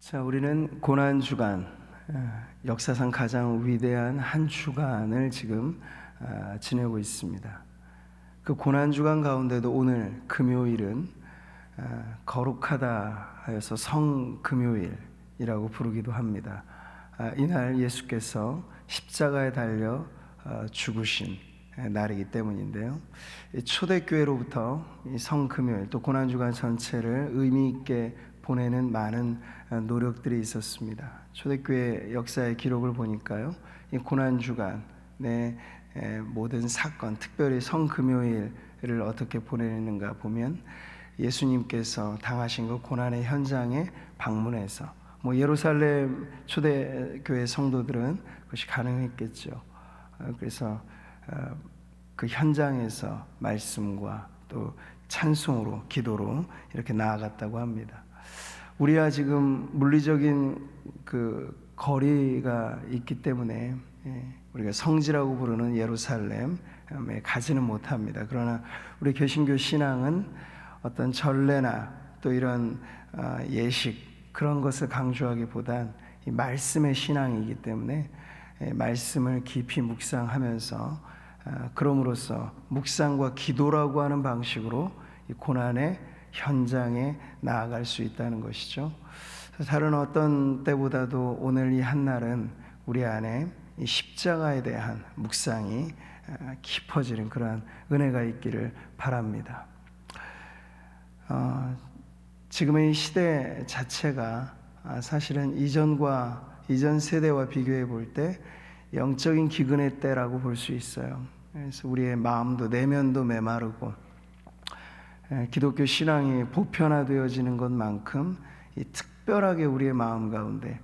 자, 우리는 고난주간, 역사상 가장 위대한 한 주간을 지금 지내고 있습니다. 그 고난주간 가운데도 오늘 금요일은 거룩하다 하여서 성금요일이라고 부르기도 합니다. 이날 예수께서 십자가에 달려 죽으신 날이기 때문인데요. 초대교회로부터 이 성금요일 또 고난주간 전체를 의미 있게 보내는 많은 노력들이 있었습니다. 초대교회 역사의 기록을 보니까요, 이 고난주간의 모든 사건, 특별히 성금요일을 어떻게 보내는가 보면 예수님께서 당하신 그 고난의 현장에 방문해서 예루살렘 초대교회 성도들은 그것이 가능했겠죠. 그래서 그 현장에서 말씀과 또 찬송으로 기도로 이렇게 나아갔다고 합니다. 우리와 지금 물리적인 그 거리가 있기 때문에 우리가 성지라고 부르는 예루살렘에 가지는 못합니다. 그러나 우리 개신교 신앙은 어떤 전례나 또 이런 예식 그런 것을 강조하기보단 이 말씀의 신앙이기 때문에 말씀을 깊이 묵상하면서 그럼으로써 묵상과 기도라고 하는 방식으로 이 고난의 현장에 나아갈 수 있다는 것이죠. 다른 어떤 때보다도 오늘 이 한날은 우리 안에 이 십자가에 대한 묵상이 깊어지는 그러한 은혜가 있기를 바랍니다. 지금의 시대 자체가 사실은 이전 세대와 비교해 볼 때 영적인 기근의 때라고 볼 수 있어요. 그래서 우리의 마음도 내면도 메마르고 기독교 신앙이 보편화되어지는 것만큼 이 특별하게 우리의 마음 가운데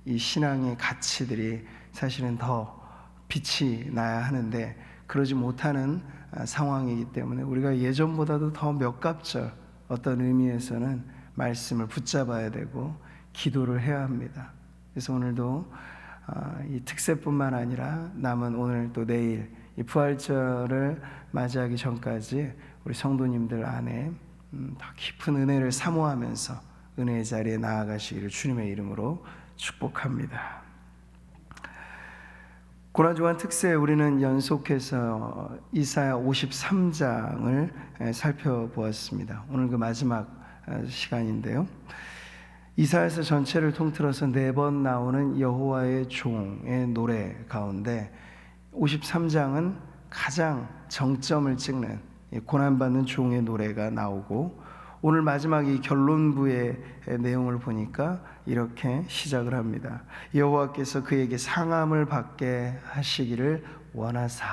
이 신앙의 가치들이 사실은 더 빛이 나야 하는데 그러지 못하는 상황이기 때문에 우리가 예전보다도 더 몇 갑절 어떤 의미에서는 말씀을 붙잡아야 되고 기도를 해야 합니다. 그래서 오늘도 이 특세뿐만 아니라 남은 오늘 또 내일 이 부활절을 맞이하기 전까지 우리 성도님들 안에 더 깊은 은혜를 사모하면서 은혜의 자리에 나아가시기를 주님의 이름으로 축복합니다. 고난주간 특세 우리는 연속해서 이사야 53장을 살펴보았습니다. 오늘 그 마지막 시간인데요. 이사야서 전체를 통틀어서 4번 나오는 여호와의 종의 노래 가운데 53장은 가장 정점을 찍는 고난받는 종의 노래가 나오고 오늘 마지막 이 결론부의 내용을 보니까 이렇게 시작을 합니다. 여호와께서 그에게 상함을 받게 하시기를 원하사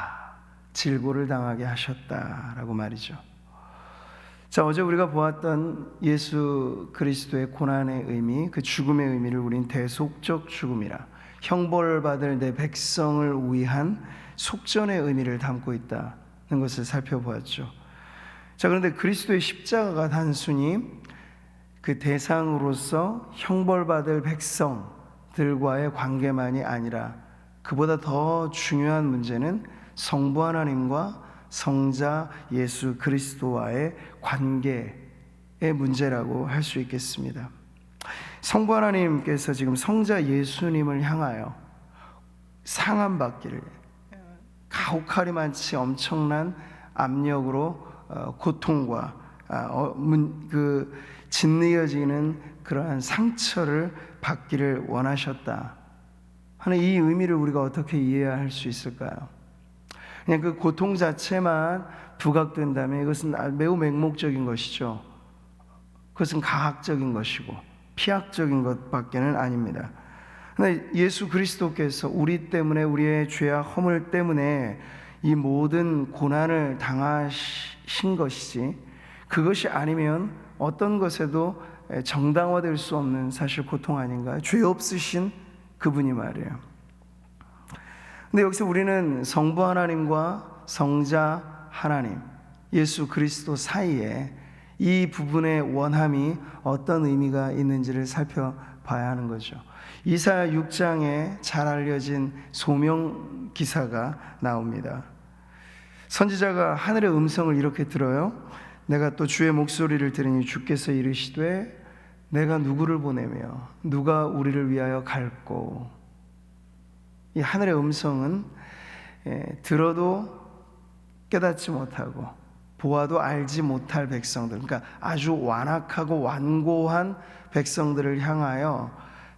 질고를 당하게 하셨다라고 말이죠. 자, 어제 우리가 보았던 예수 그리스도의 고난의 의미, 그 죽음의 의미를 우린 대속적 죽음이라 형벌받을 내 백성을 위한 속전의 의미를 담고 있다는 것을 살펴보았죠. 자, 그런데 그리스도의 십자가가 단순히 그 대상으로서 형벌받을 백성들과의 관계만이 아니라 그보다 더 중요한 문제는 성부 하나님과 성자 예수 그리스도와의 관계의 문제라고 할 수 있겠습니다. 성부 하나님께서 지금 성자 예수님을 향하여 상함받기를 가혹하리만치 엄청난 압력으로 고통과 그 짓이어지는 그러한 상처를 받기를 원하셨다 하는 이 의미를 우리가 어떻게 이해해야 할 수 있을까요? 그냥 그 고통 자체만 부각된다면 이것은 매우 맹목적인 것이죠. 그것은 가학적인 것이고 피학적인 것밖에는 아닙니다. 그런데 예수 그리스도께서 우리 때문에 우리의 죄와 허물 때문에 이 모든 고난을 당하신 것이지 그것이 아니면 어떤 것에도 정당화될 수 없는 사실 고통 아닌가요? 죄 없으신 그분이 말이에요. 근데 여기서 우리는 성부 하나님과 성자 하나님 예수 그리스도 사이에 이 부분의 원함이 어떤 의미가 있는지를 살펴봐야 하는 거죠. 이사야 6장에 잘 알려진 소명 기사가 나옵니다. 선지자가 하늘의 음성을 이렇게 들어요. 내가 또 주의 목소리를 들으니 주께서 이르시되 내가 누구를 보내며 누가 우리를 위하여 갈꼬. 이 하늘의 음성은 들어도 깨닫지 못하고 보아도 알지 못할 백성들, 그러니까 아주 완악하고 완고한 백성들을 향하여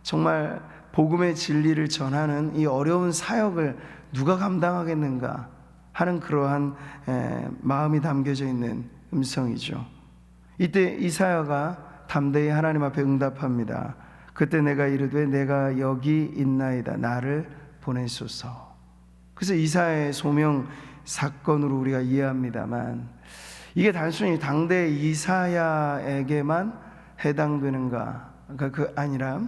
정말 복음의 진리를 전하는 이 어려운 사역을 누가 감당하겠는가 하는 그러한 마음이 담겨져 있는 음성이죠. 이때 이사야가 담대히 하나님 앞에 응답합니다. 그때 내가 이르되 내가 여기 있나이다, 나를 보내소서. 그래서 이사야의 소명 사건으로 우리가 이해합니다만, 이게 단순히 당대 이사야에게만 해당되는가? 그러니까 그 아니라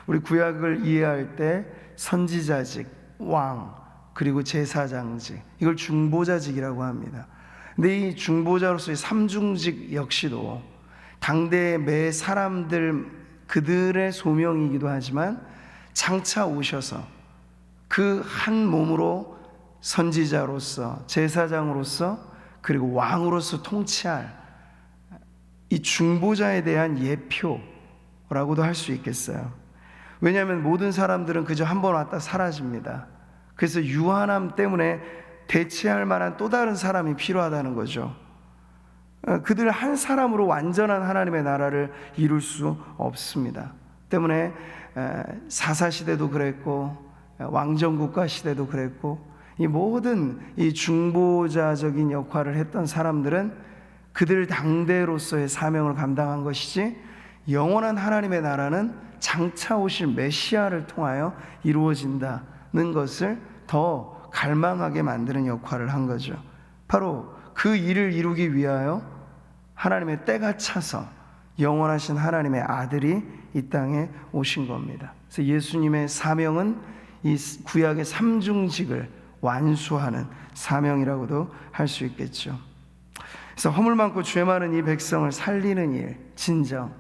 우리 구약을 이해할 때 선지자직, 왕, 그리고 제사장직, 이걸 중보자직이라고 합니다. 근데 이 중보자로서의 삼중직 역시도 당대의 매 사람들 그들의 소명이기도 하지만 장차 오셔서 그 한 몸으로 선지자로서, 제사장으로서, 그리고 왕으로서 통치할 이 중보자에 대한 예표라고도 할 수 있겠어요. 왜냐하면 모든 사람들은 그저 한 번 왔다 사라집니다. 그래서 유한함 때문에 대체할 만한 또 다른 사람이 필요하다는 거죠. 그들 한 사람으로 완전한 하나님의 나라를 이룰 수 없습니다. 때문에 사사시대도 그랬고 왕정국가 시대도 그랬고, 이 모든 이 중보자적인 역할을 했던 사람들은 그들 당대로서의 사명을 감당한 것이지, 영원한 하나님의 나라는 장차 오실 메시아를 통하여 이루어진다는 것을 더 갈망하게 만드는 역할을 한 거죠. 바로 그 일을 이루기 위하여 하나님의 때가 차서 영원하신 하나님의 아들이 이 땅에 오신 겁니다. 그래서 예수님의 사명은 이 구약의 삼중직을 완수하는 사명이라고도 할 수 있겠죠. 그래서 허물 많고 죄 많은 이 백성을 살리는 일, 진정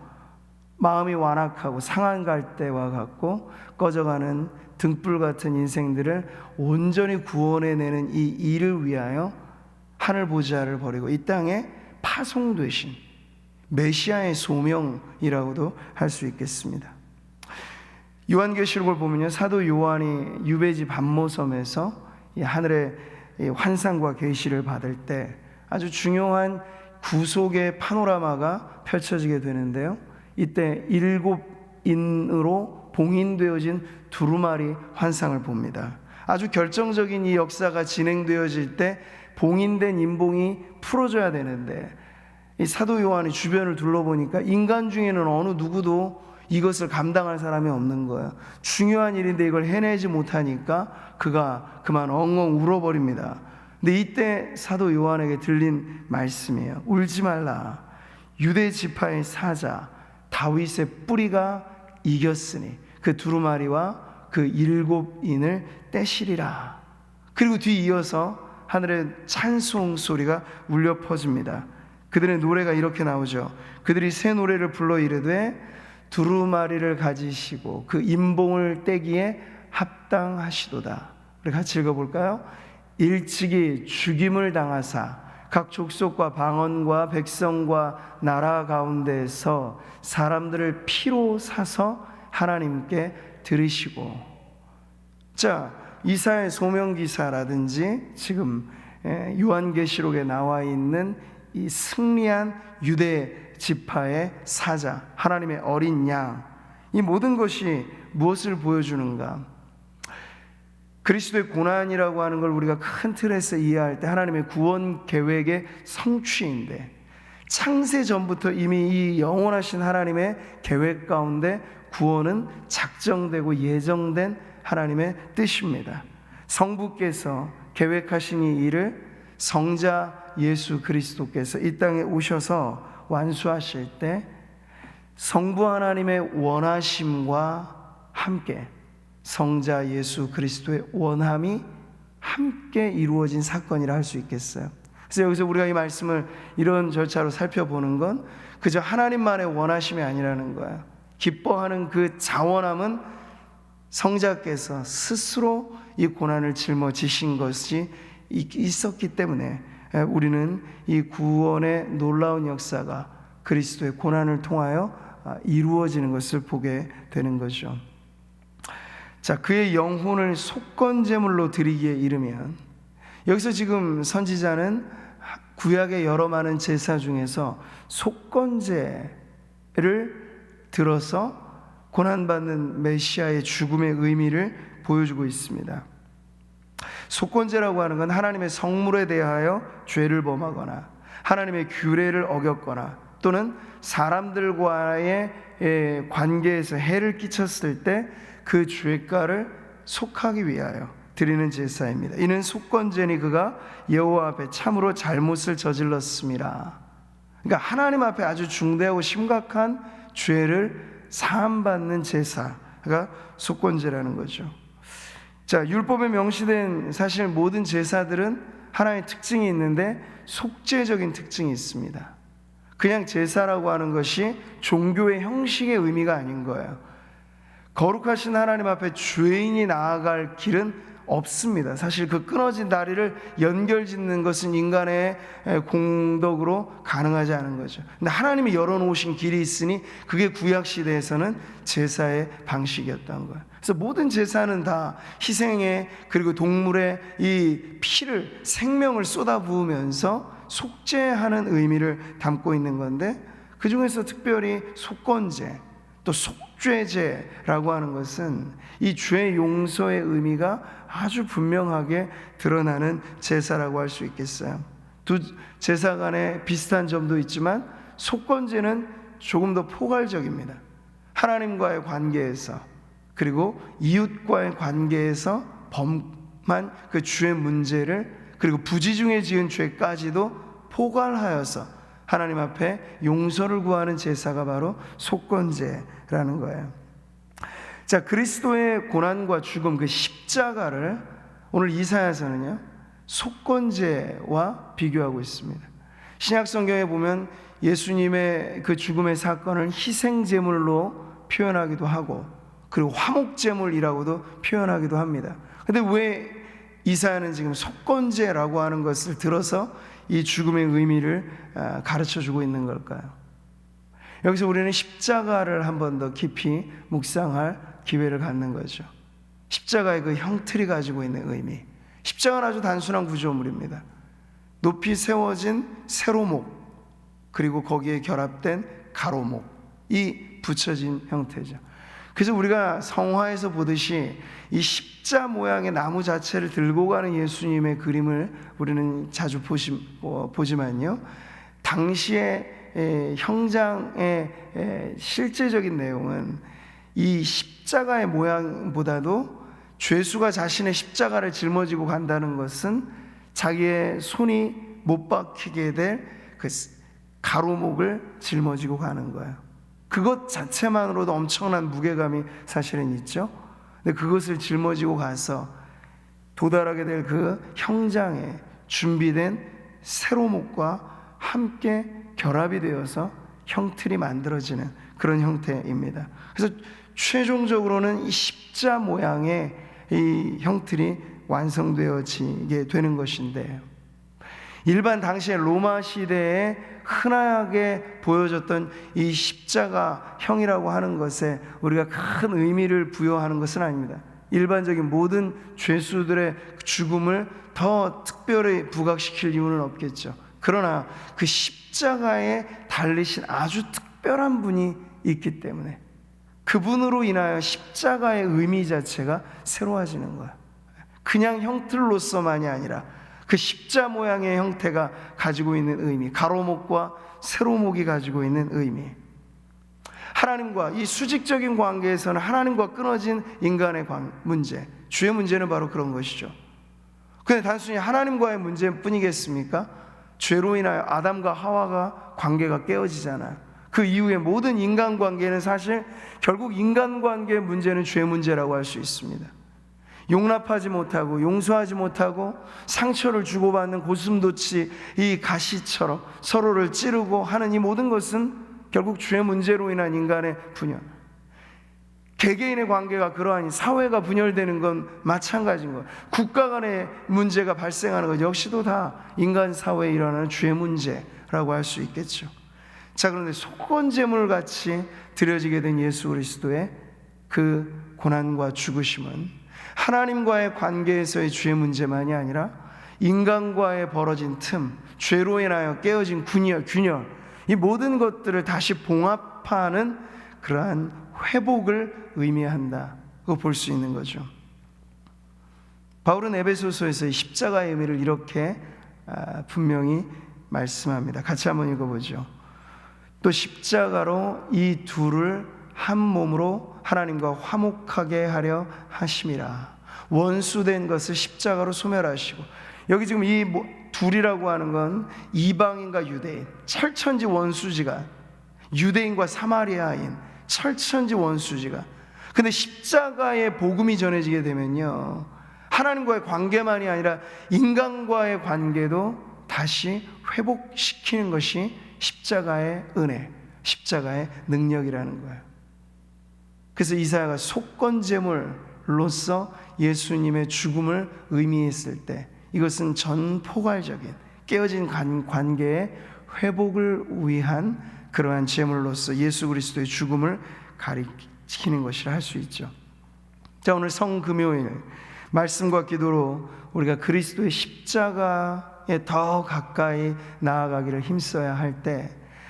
마음이 완악하고 상한 갈대와 같고 꺼져가는 등불 같은 인생들을 온전히 구원해내는 이 일을 위하여 하늘 보좌를 버리고 이 땅에 파송되신 메시아의 소명이라고도 할 수 있겠습니다. 요한계시록을 보면요, 사도 요한이 유배지 반모섬에서 이 하늘의 환상과 계시를 받을 때 아주 중요한 구속의 파노라마가 펼쳐지게 되는데요, 이때 7인으로 봉인되어진 두루마리 환상을 봅니다. 아주 결정적인 이 역사가 진행되어질 때 봉인된 인봉이 풀어져야 되는데, 이 사도 요한이 주변을 둘러보니까 인간 중에는 어느 누구도 이것을 감당할 사람이 없는 거예요. 중요한 일인데 이걸 해내지 못하니까 그가 그만 엉엉 울어버립니다. 근데 이때 사도 요한에게 들린 말씀이에요. 울지 말라. 유대 지파의 사자 다윗의 뿌리가 이겼으니 그 두루마리와 그 7인을 떼시리라. 그리고 뒤이어서 하늘의 찬송 소리가 울려 퍼집니다. 그들의 노래가 이렇게 나오죠. 그들이 새 노래를 불러 이르되 두루마리를 가지시고 그 인봉을 떼기에 합당하시도다. 우리 같이 읽어볼까요? 일찍이 죽임을 당하사 각 족속과 방언과 백성과 나라 가운데에서 사람들을 피로 사서 하나님께 드리시고. 자, 이사야의 소명기사라든지 지금 요한계시록에 나와 있는 이 승리한 유대 지파의 사자, 하나님의 어린 양, 이 모든 것이 무엇을 보여주는가? 그리스도의 고난이라고 하는 걸 우리가 큰 틀에서 이해할 때 하나님의 구원 계획의 성취인데, 창세 전부터 이미 이 영원하신 하나님의 계획 가운데 구원은 작정되고 예정된 하나님의 뜻입니다. 성부께서 계획하신 이 일을 성자 예수 그리스도께서 이 땅에 오셔서 완수하실 때 성부 하나님의 원하심과 함께 성자 예수 그리스도의 원함이 함께 이루어진 사건이라 할 수 있겠어요. 그래서 여기서 우리가 이 말씀을 이런 절차로 살펴보는 건 그저 하나님만의 원하심이 아니라는 거예요. 기뻐하는 그 자원함은 성자께서 스스로 이 고난을 짊어지신 것이 있었기 때문에 우리는 이 구원의 놀라운 역사가 그리스도의 고난을 통하여 이루어지는 것을 보게 되는 거죠. 자, 그의 영혼을 속건제물로 드리기에 이르면, 여기서 지금 선지자는 구약의 여러 많은 제사 중에서 속건제를 들어서 고난받는 메시아의 죽음의 의미를 보여주고 있습니다. 속건제라고 하는 건 하나님의 성물에 대하여 죄를 범하거나 하나님의 규례를 어겼거나 또는 사람들과의 관계에서 해를 끼쳤을 때 그 죄가를 속하기 위하여 드리는 제사입니다. 이는 속건제니 그가 여호와 앞에 참으로 잘못을 저질렀습니다. 그러니까 하나님 앞에 아주 중대하고 심각한 죄를 사함받는 제사가 속건제라는 거죠. 자, 율법에 명시된 사실 모든 제사들은 하나의 특징이 있는데 속죄적인 특징이 있습니다. 그냥 제사라고 하는 것이 종교의 형식의 의미가 아닌 거예요. 거룩하신 하나님 앞에 죄인이 나아갈 길은 없습니다. 사실 그 끊어진 다리를 연결짓는 것은 인간의 공덕으로 가능하지 않은 거죠. 근데 하나님이 열어놓으신 길이 있으니 그게 구약시대에서는 제사의 방식이었던 거예요. 그래서 모든 제사는 다 희생에, 그리고 동물의 이 피를, 생명을 쏟아부으면서 속죄하는 의미를 담고 있는 건데, 그 중에서 특별히 속건제, 또 속죄제라고 하는 것은 이 죄 용서의 의미가 아주 분명하게 드러나는 제사라고 할 수 있겠어요. 두 제사 간에 비슷한 점도 있지만 속건제는 조금 더 포괄적입니다. 하나님과의 관계에서, 그리고 이웃과의 관계에서 범한 그 죄의 문제를, 그리고 부지 중에 지은 죄까지도 포괄하여서 하나님 앞에 용서를 구하는 제사가 바로 속건제라는 거예요. 자, 그리스도의 고난과 죽음, 그 십자가를 오늘 이사야서는요 속건제와 비교하고 있습니다. 신약 성경에 보면 예수님의 그 죽음의 사건을 희생제물로 표현하기도 하고, 그리고 화목제물이라고도 표현하기도 합니다. 근데 왜 이사야는 지금 속건제라고 하는 것을 들어서 이 죽음의 의미를 가르쳐주고 있는 걸까요? 여기서 우리는 십자가를 한 번 더 깊이 묵상할 기회를 갖는 거죠. 십자가의 그 형틀이 가지고 있는 의미. 십자가는 아주 단순한 구조물입니다. 높이 세워진 세로목, 그리고 거기에 결합된 가로목이 붙여진 형태죠. 그래서 우리가 성화에서 보듯이 이 십자 모양의 나무 자체를 들고 가는 예수님의 그림을 우리는 자주 보지만요, 당시의 형장의 실제적인 내용은 이 십자가의 모양보다도 죄수가 자신의 십자가를 짊어지고 간다는 것은 자기의 손이 못 박히게 될 그 가로목을 짊어지고 가는 거예요. 그것 자체만으로도 엄청난 무게감이 사실은 있죠. 근데 그것을 짊어지고 가서 도달하게 될 그 형장에 준비된 세로목과 함께 결합이 되어서 형틀이 만들어지는 그런 형태입니다. 그래서 최종적으로는 이 십자 모양의 이 형틀이 완성되어지게 되는 것인데, 일반 당시의 로마 시대에 흔하게 보여졌던 이 십자가형이라고 하는 것에 우리가 큰 의미를 부여하는 것은 아닙니다. 일반적인 모든 죄수들의 죽음을 더 특별히 부각시킬 이유는 없겠죠. 그러나 그 십자가에 달리신 아주 특별한 분이 있기 때문에 그분으로 인하여 십자가의 의미 자체가 새로워지는 거예요. 그냥 형틀로서만이 아니라 그 십자 모양의 형태가 가지고 있는 의미, 가로목과 세로목이 가지고 있는 의미, 하나님과 이 수직적인 관계에서는 하나님과 끊어진 인간의 문제, 주의 문제는 바로 그런 것이죠. 그런데 단순히 하나님과의 문제뿐이겠습니까? 죄로 인하여 아담과 하와가 관계가 깨어지잖아요. 그 이후에 모든 인간관계는 사실 결국 인간관계의 문제는 죄 문제라고 할 수 있습니다. 용납하지 못하고 용서하지 못하고 상처를 주고받는 고슴도치 이 가시처럼 서로를 찌르고 하는 이 모든 것은 결국 죄 문제로 인한 인간의 분열, 개개인의 관계가 그러하니 사회가 분열되는 건 마찬가지인 거예요. 국가 간의 문제가 발생하는 것 역시도 다 인간 사회에 일어나는 죄 문제라고 할 수 있겠죠. 자, 그런데 속건제물 같이 드려지게 된 예수 그리스도의 그 고난과 죽으심은 하나님과의 관계에서의 죄 문제만이 아니라 인간과의 벌어진 틈, 죄로 인하여 깨어진 균열, 이 모든 것들을 다시 봉합하는 그러한 회복을 의미한다고 볼 수 있는 거죠. 바울은 에베소서에서 십자가의 의미를 이렇게 분명히 말씀합니다. 같이 한번 읽어보죠. 또 십자가로 이 둘을 한 몸으로 하나님과 화목하게 하려 하심이라. 원수된 것을 십자가로 소멸하시고, 여기 지금 이 둘이라고 하는 건 이방인과 유대인, 철천지 원수지가, 유대인과 사마리아인, 철천지 원수지가. 근데 십자가의 복음이 전해지게 되면요, 하나님과의 관계만이 아니라 인간과의 관계도 다시 회복시키는 것이 십자가의 은혜, 십자가의 능력이라는 거예요. 그래서 이사야가 속건제물로서 예수님의 죽음을 의미했을 때, 이것은 전포괄적인 깨어진 관계의 회복을 위한 그러한 제물로서 예수 그리스도의 죽음을 가리키는 것이라 할 수 있죠. 자, 오늘 성금요일 말씀과 기도로 우리가 그리스도의 십자가에 더 가까이 나아가기를 힘써야 할 때,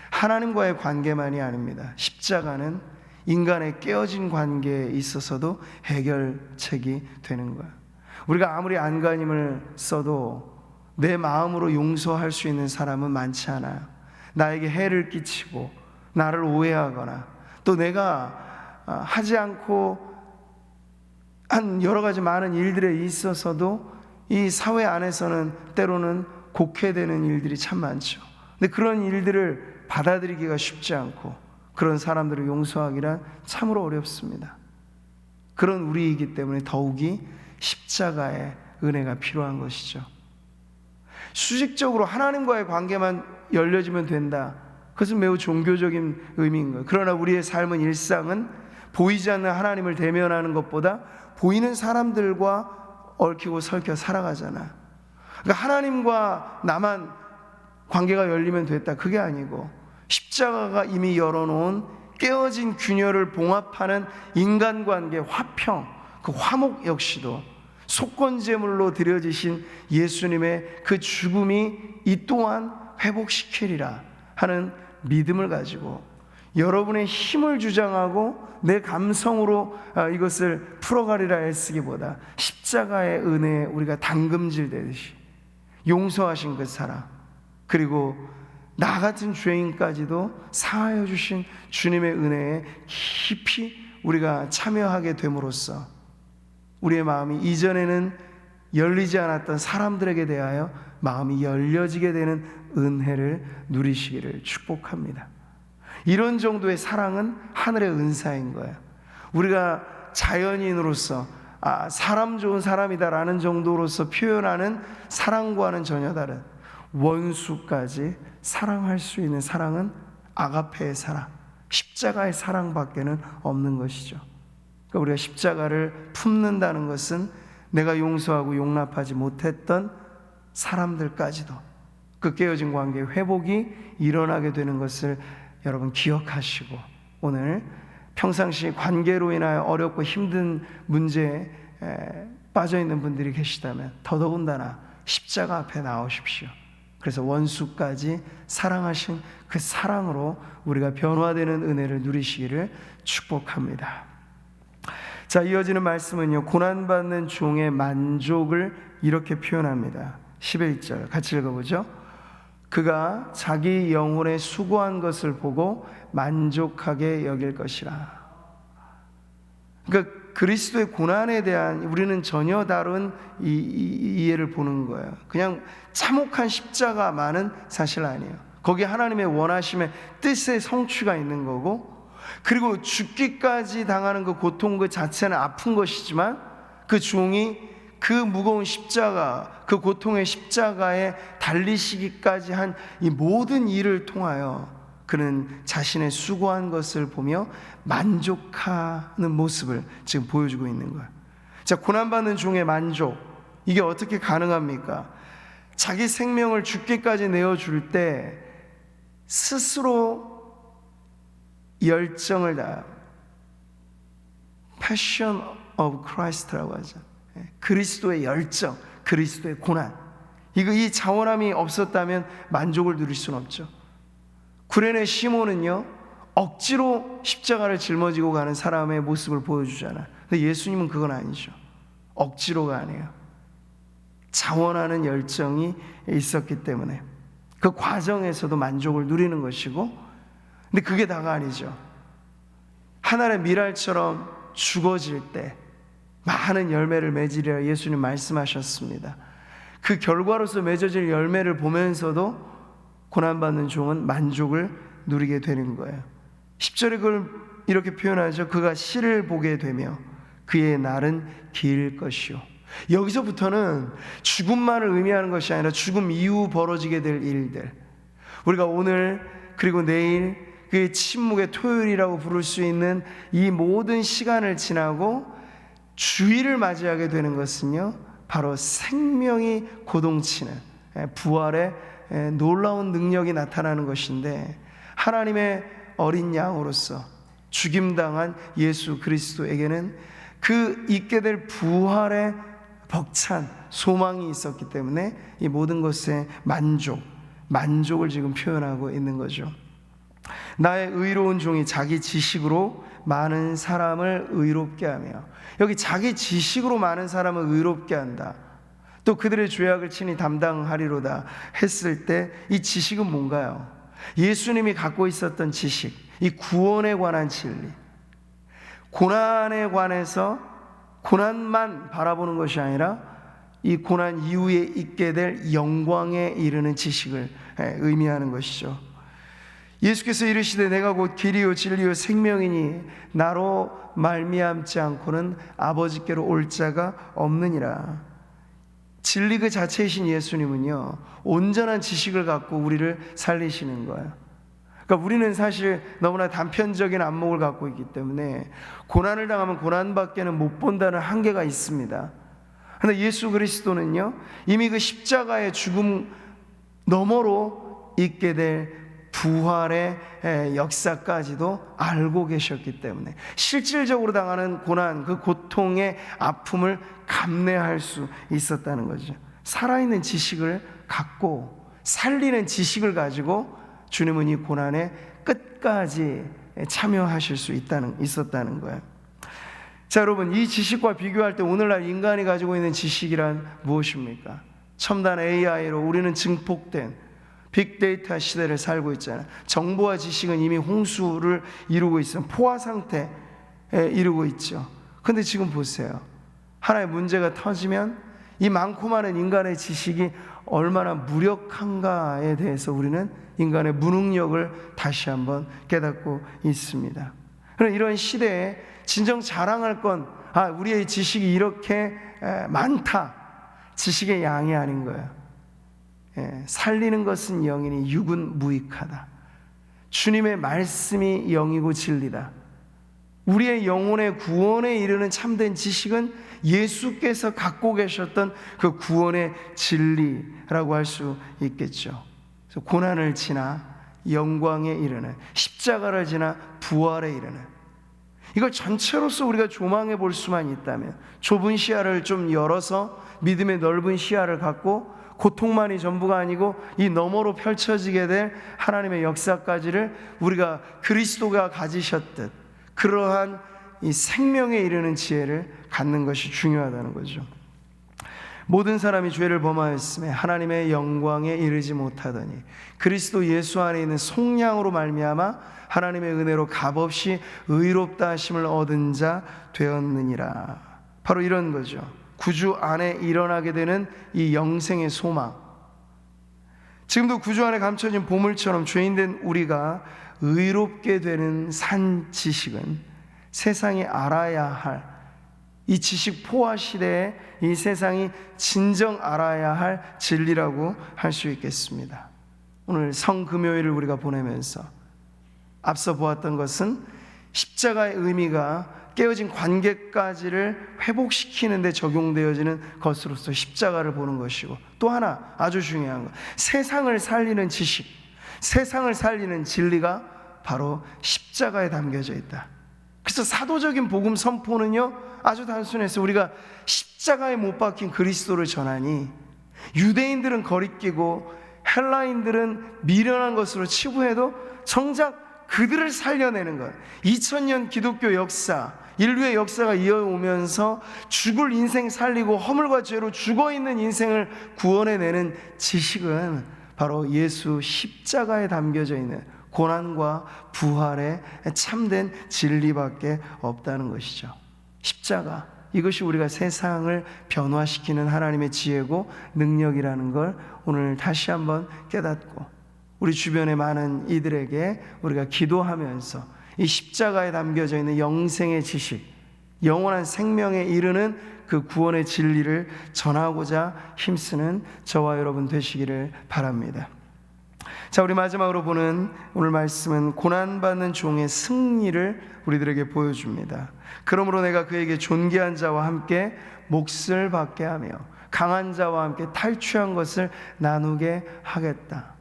하나님과의 관계만이 아닙니다. 십자가는 인간의 깨어진 관계에 있어서도 해결책이 되는 거예요. 우리가 아무리 안간힘을 써도 내 마음으로 용서할 수 있는 사람은 많지 않아요. 나에게 해를 끼치고 나를 오해하거나, 또 내가 하지 않고 한 여러 가지 많은 일들에 있어서도 이 사회 안에서는 때로는 곡해되는 일들이 참 많죠. 근데 그런 일들을 받아들이기가 쉽지 않고, 그런 사람들을 용서하기란 참으로 어렵습니다. 그런 우리이기 때문에 더욱이 십자가의 은혜가 필요한 것이죠. 수직적으로 하나님과의 관계만 열려지면 된다, 그것은 매우 종교적인 의미인 거예요. 그러나 우리의 삶은, 일상은 보이지 않는 하나님을 대면하는 것보다 보이는 사람들과 얽히고 설켜 살아가잖아. 그러니까 하나님과 나만 관계가 열리면 됐다, 그게 아니고 십자가가 이미 열어놓은 깨어진 균열을 봉합하는 인간관계 화평, 그 화목 역시도 속건제물로 드려지신 예수님의 그 죽음이 이 또한 회복시키리라 하는 믿음을 가지고, 여러분의 힘을 주장하고 내 감성으로 이것을 풀어가리라 애쓰기보다 십자가의 은혜에 우리가 담금질 되듯이 용서하신 그 사랑, 그리고 나 같은 죄인까지도 사하여 주신 주님의 은혜에 깊이 우리가 참여하게 됨으로써 우리의 마음이 이전에는 열리지 않았던 사람들에게 대하여 마음이 열려지게 되는 은혜를 누리시기를 축복합니다. 이런 정도의 사랑은 하늘의 은사인 거예요. 우리가 자연인으로서 사람 좋은 사람이다라는 정도로서 표현하는 사랑과는 전혀 다른, 원수까지 사랑할 수 있는 사랑은 아가페의 사랑, 십자가의 사랑밖에는 없는 것이죠. 그러니까 우리가 십자가를 품는다는 것은 내가 용서하고 용납하지 못했던 사람들까지도 그 깨어진 관계의 회복이 일어나게 되는 것을 여러분 기억하시고, 오늘 평상시 관계로 인하여 어렵고 힘든 문제에 빠져있는 분들이 계시다면 더더군다나 십자가 앞에 나오십시오. 그래서 원수까지 사랑하신 그 사랑으로 우리가 변화되는 은혜를 누리시기를 축복합니다. 자, 이어지는 말씀은요, 고난받는 종의 만족을 이렇게 표현합니다. 11절 같이 읽어보죠. 그가 자기 영혼에 수고한 것을 보고 만족하게 여길 것이라. 그러니까 그리스도의 고난에 대한 우리는 전혀 다른 이해를 보는 거예요. 그냥 참혹한 십자가만은 사실 아니에요. 거기에 하나님의 원하심의 뜻의 성취가 있는 거고, 그리고 죽기까지 당하는 그 고통 그 자체는 아픈 것이지만, 그 종이 그 무거운 십자가, 그 고통의 십자가에 달리시기까지 한 이 모든 일을 통하여 그는 자신의 수고한 것을 보며 만족하는 모습을 지금 보여주고 있는 거예요. 자, 고난받는 종의 만족, 이게 어떻게 가능합니까? 자기 생명을 죽기까지 내어줄 때 스스로 열정을 다, Passion of Christ라고 하죠. 그리스도의 열정, 그리스도의 고난, 이 자원함이 없었다면 만족을 누릴 수는 없죠. 구레네 시몬은요, 억지로 십자가를 짊어지고 가는 사람의 모습을 보여주잖아요. 근데 예수님은 그건 아니죠. 억지로가 아니에요. 자원하는 열정이 있었기 때문에 그 과정에서도 만족을 누리는 것이고, 근데 그게 다가 아니죠. 하늘의 밀알처럼 죽어질 때 많은 열매를 맺으리라 예수님 말씀하셨습니다. 그 결과로서 맺어질 열매를 보면서도 고난받는 종은 만족을 누리게 되는 거예요. 10절에 그걸 이렇게 표현하죠. 그가 씨를 보게 되며 그의 날은 길 것이요. 여기서부터는 죽음만을 의미하는 것이 아니라 죽음 이후 벌어지게 될 일들, 우리가 오늘 그리고 내일, 그 침묵의 토요일이라고 부를 수 있는 이 모든 시간을 지나고 주일을 맞이하게 되는 것은요, 바로 생명이 고동치는 부활의 놀라운 능력이 나타나는 것인데, 하나님의 어린 양으로서 죽임당한 예수 그리스도에게는 그 있게 될 부활의 벅찬 소망이 있었기 때문에 이 모든 것에 만족을 지금 표현하고 있는 거죠. 나의 의로운 종이 자기 지식으로 많은 사람을 의롭게 하며, 여기 자기 지식으로 많은 사람을 의롭게 한다, 또 그들의 죄악을 친히 담당하리로다 했을 때 이 지식은 뭔가요? 예수님이 갖고 있었던 지식, 이 구원에 관한 진리, 고난에 관해서 고난만 바라보는 것이 아니라 이 고난 이후에 있게 될 영광에 이르는 지식을 의미하는 것이죠. 예수께서 이르시되 내가 곧 길이요 진리요 생명이니 나로 말미암지 않고는 아버지께로 올 자가 없느니라. 진리 그 자체이신 예수님은요, 온전한 지식을 갖고 우리를 살리시는 거예요. 그러니까 우리는 사실 너무나 단편적인 안목을 갖고 있기 때문에 고난을 당하면 고난밖에는 못 본다는 한계가 있습니다. 그런데 예수 그리스도는요, 이미 그 십자가의 죽음 너머로 있게 될 부활의 역사까지도 알고 계셨기 때문에 실질적으로 당하는 고난, 그 고통의 아픔을 감내할 수 있었다는 거죠. 살아있는 지식을 갖고, 살리는 지식을 가지고 주님은 이 고난의 끝까지 참여하실 수 있었다는 거예요. 자, 여러분, 이 지식과 비교할 때 오늘날 인간이 가지고 있는 지식이란 무엇입니까? 첨단 AI로 우리는 증폭된 빅데이터 시대를 살고 있잖아요. 정보와 지식은 이미 홍수를 이루고 있어요. 포화 상태에 이루고 있죠. 근데 지금 보세요. 하나의 문제가 터지면 이 많고 많은 인간의 지식이 얼마나 무력한가에 대해서 우리는 인간의 무능력을 다시 한번 깨닫고 있습니다. 그럼 이런 시대에 진정 자랑할 건, 우리의 지식이 이렇게 많다, 지식의 양이 아닌 거예요. 살리는 것은 영이니 육은 무익하다. 주님의 말씀이 영이고 진리다. 우리의 영혼의 구원에 이르는 참된 지식은 예수께서 갖고 계셨던 그 구원의 진리라고 할 수 있겠죠. 그래서 고난을 지나 영광에 이르는, 십자가를 지나 부활에 이르는, 이걸 전체로서 우리가 조망해 볼 수만 있다면, 좁은 시야를 좀 열어서 믿음의 넓은 시야를 갖고 고통만이 전부가 아니고 이 너머로 펼쳐지게 될 하나님의 역사까지를 우리가 그리스도가 가지셨듯 그러한 이 생명에 이르는 지혜를 갖는 것이 중요하다는 거죠. 모든 사람이 죄를 범하였음에 하나님의 영광에 이르지 못하더니 그리스도 예수 안에 있는 속량으로 말미암아 하나님의 은혜로 값없이 의롭다 하심을 얻은 자 되었느니라. 바로 이런 거죠. 구주 안에 일어나게 되는 이 영생의 소망. 지금도 구주 안에 감춰진 보물처럼 죄인된 우리가 의롭게 되는 산 지식은 세상이 알아야 할, 이 지식 포화 시대에 이 세상이 진정 알아야 할 진리라고 할 수 있겠습니다. 오늘 성금요일을 우리가 보내면서 앞서 보았던 것은 십자가의 의미가 깨어진 관계까지를 회복시키는 데 적용되어지는 것으로서 십자가를 보는 것이고, 또 하나 아주 중요한 것, 세상을 살리는 지식, 세상을 살리는 진리가 바로 십자가에 담겨져 있다. 그래서 사도적인 복음 선포는요, 아주 단순해서 우리가 십자가에 못 박힌 그리스도를 전하니 유대인들은 거리끼고 헬라인들은 미련한 것으로 치부해도 정작 그들을 살려내는 것, 2000년 기독교 역사, 인류의 역사가 이어오면서 죽을 인생 살리고 허물과 죄로 죽어있는 인생을 구원해내는 지식은 바로 예수 십자가에 담겨져 있는 고난과 부활의 참된 진리밖에 없다는 것이죠. 십자가, 이것이 우리가 세상을 변화시키는 하나님의 지혜고 능력이라는 걸 오늘 다시 한번 깨닫고, 우리 주변의 많은 이들에게 우리가 기도하면서 이 십자가에 담겨져 있는 영생의 지식, 영원한 생명에 이르는 그 구원의 진리를 전하고자 힘쓰는 저와 여러분 되시기를 바랍니다. 자, 우리 마지막으로 보는 오늘 말씀은 고난받는 종의 승리를 우리들에게 보여줍니다. 그러므로 내가 그에게 존귀한 자와 함께 몫을 받게 하며 강한 자와 함께 탈취한 것을 나누게 하겠다.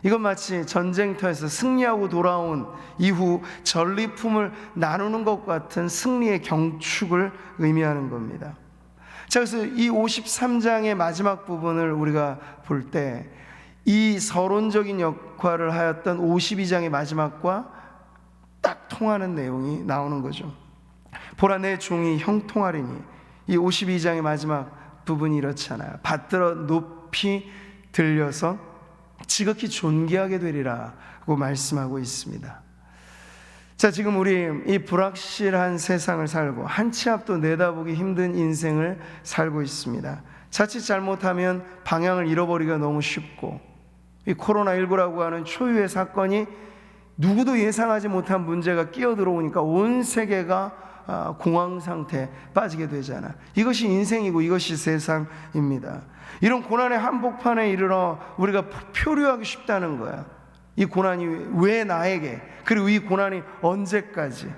이건 마치 전쟁터에서 승리하고 돌아온 이후 전리품을 나누는 것 같은 승리의 경축을 의미하는 겁니다. 자, 그래서 이 53장의 마지막 부분을 우리가 볼 때 이 서론적인 역할을 하였던 52장의 마지막과 딱 통하는 내용이 나오는 거죠. 보라, 내 종이 형통하리니, 이 52장의 마지막 부분이 이렇잖아요. 받들어 높이 들려서 지극히 존귀하게 되리라고 말씀하고 있습니다. 자, 지금 우리 이 불확실한 세상을 살고 한 치 앞도 내다보기 힘든 인생을 살고 있습니다. 자칫 잘못하면 방향을 잃어버리기가 너무 쉽고, 이 코로나19라고 하는 초유의 사건이 누구도 예상하지 못한 문제가 끼어들어오니까 온 세계가 공황 상태에 빠지게 되잖아. 이것이 인생이고 이것이 세상입니다. 이런 고난의 한복판에 이르러 우리가 표류하기 쉽다는 거야. 이 고난이 왜 나에게, 그리고 이 고난이 언제까지,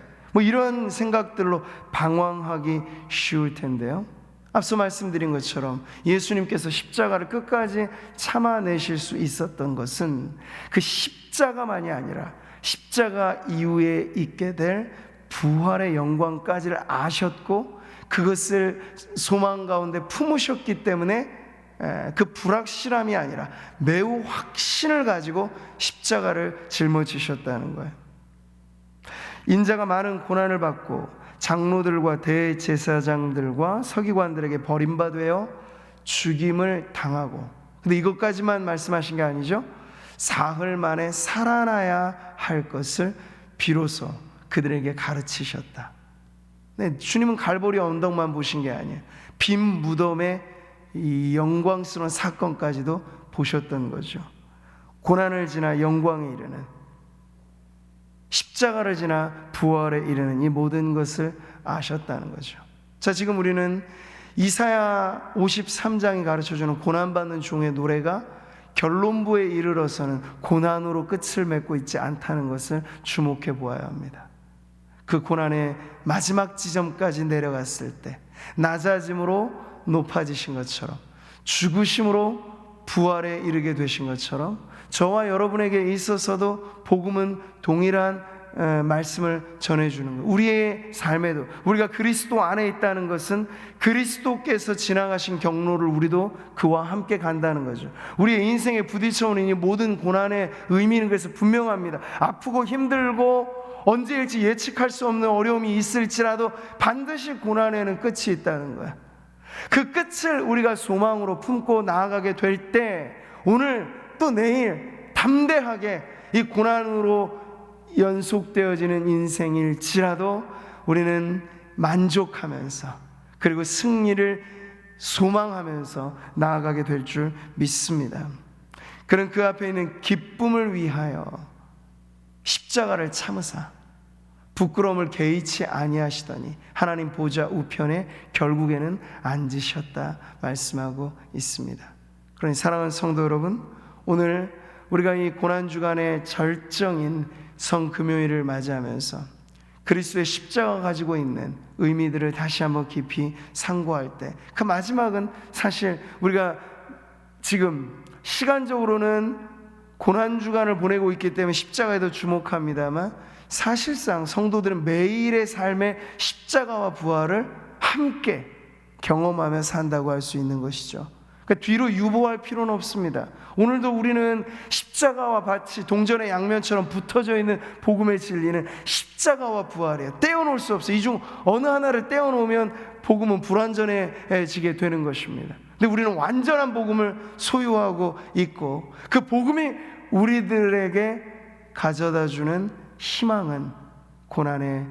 이런 생각들로 방황하기 쉬울 텐데요, 앞서 말씀드린 것처럼 예수님께서 십자가를 끝까지 참아내실 수 있었던 것은 그 십자가만이 아니라 십자가 이후에 있게 될 부활의 영광까지를 아셨고 그것을 소망 가운데 품으셨기 때문에 그 불확실함이 아니라 매우 확신을 가지고 십자가를 짊어지셨다는 거예요. 인자가 많은 고난을 받고 장로들과 대제사장들과 서기관들에게 버림받아 죽임을 당하고, 근데 이것까지만 말씀하신 게 아니죠. 사흘 만에 살아나야 할 것을 비로소 그들에게 가르치셨다. 네, 주님은 갈보리 언덕만 보신 게 아니에요. 빈 무덤의 이 영광스러운 사건까지도 보셨던 거죠. 고난을 지나 영광에 이르는, 십자가를 지나 부활에 이르는 이 모든 것을 아셨다는 거죠. 자, 지금 우리는 이사야 53장이 가르쳐주는 고난받는 종의 노래가 결론부에 이르러서는 고난으로 끝을 맺고 있지 않다는 것을 주목해 보아야 합니다. 그 고난의 마지막 지점까지 내려갔을 때 낮아짐으로 높아지신 것처럼, 죽으심으로 부활에 이르게 되신 것처럼 저와 여러분에게 있어서도 복음은 동일한 말씀을 전해주는 거예요. 우리의 삶에도 우리가 그리스도 안에 있다는 것은 그리스도께서 지나가신 경로를 우리도 그와 함께 간다는 거죠. 우리의 인생에 부딪혀오는 이 모든 고난의 의미는 그래서 분명합니다. 아프고 힘들고 언제일지 예측할 수 없는 어려움이 있을지라도 반드시 고난에는 끝이 있다는 거야. 그 끝을 우리가 소망으로 품고 나아가게 될 때 오늘 또 내일 담대하게 이 고난으로 연속되어지는 인생일지라도 우리는 만족하면서 그리고 승리를 소망하면서 나아가게 될 줄 믿습니다. 그는 그 앞에 있는 기쁨을 위하여 십자가를 참으사 부끄러움을 개의치 아니하시더니 하나님 보좌 우편에 결국에는 앉으셨다 말씀하고 있습니다. 그러니 사랑하는 성도 여러분, 오늘 우리가 이 고난주간의 절정인 성금요일을 맞이하면서 그리스도의 십자가가 가지고 있는 의미들을 다시 한번 깊이 상고할 때, 그 마지막은 사실 우리가 지금 시간적으로는 고난주간을 보내고 있기 때문에 십자가에도 주목합니다만, 사실상 성도들은 매일의 삶의 십자가와 부활을 함께 경험하며 산다고 할 수 있는 것이죠. 그러니까 뒤로 유보할 필요는 없습니다. 오늘도 우리는 십자가와 같이 동전의 양면처럼 붙어져 있는 복음의 진리는 십자가와 부활이에요. 떼어놓을 수 없어요. 이 중 어느 하나를 떼어놓으면 복음은 불완전해지게 되는 것입니다. 근데 우리는 완전한 복음을 소유하고 있고, 그 복음이 우리들에게 가져다주는 희망은 고난의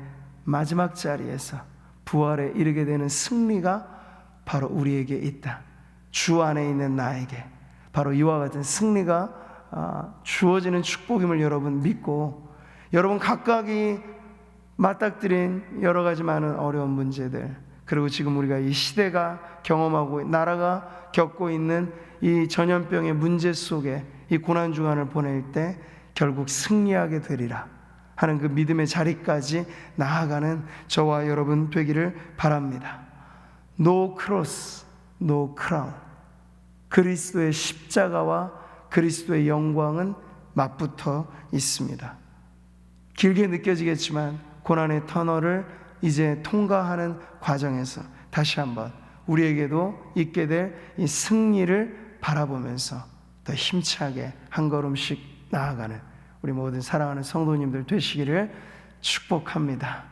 마지막 자리에서 부활에 이르게 되는 승리가 바로 우리에게 있다. 주 안에 있는 나에게 바로 이와 같은 승리가 주어지는 축복임을 여러분 믿고, 여러분 각각이 맞닥뜨린 여러 가지 많은 어려운 문제들, 그리고 지금 우리가 이 시대가 경험하고 나라가 겪고 있는 이 전염병의 문제 속에 이 고난주간을 보낼 때 결국 승리하게 되리라 하는 그 믿음의 자리까지 나아가는 저와 여러분 되기를 바랍니다. No cross, no crown. 그리스도의 십자가와 그리스도의 영광은 맞붙어 있습니다. 길게 느껴지겠지만 고난의 터널을 이제 통과하는 과정에서 다시 한번 우리에게도 있게 될 이 승리를 바라보면서 더 힘차게 한 걸음씩 나아가는 우리 모든 사랑하는 성도님들 되시기를 축복합니다.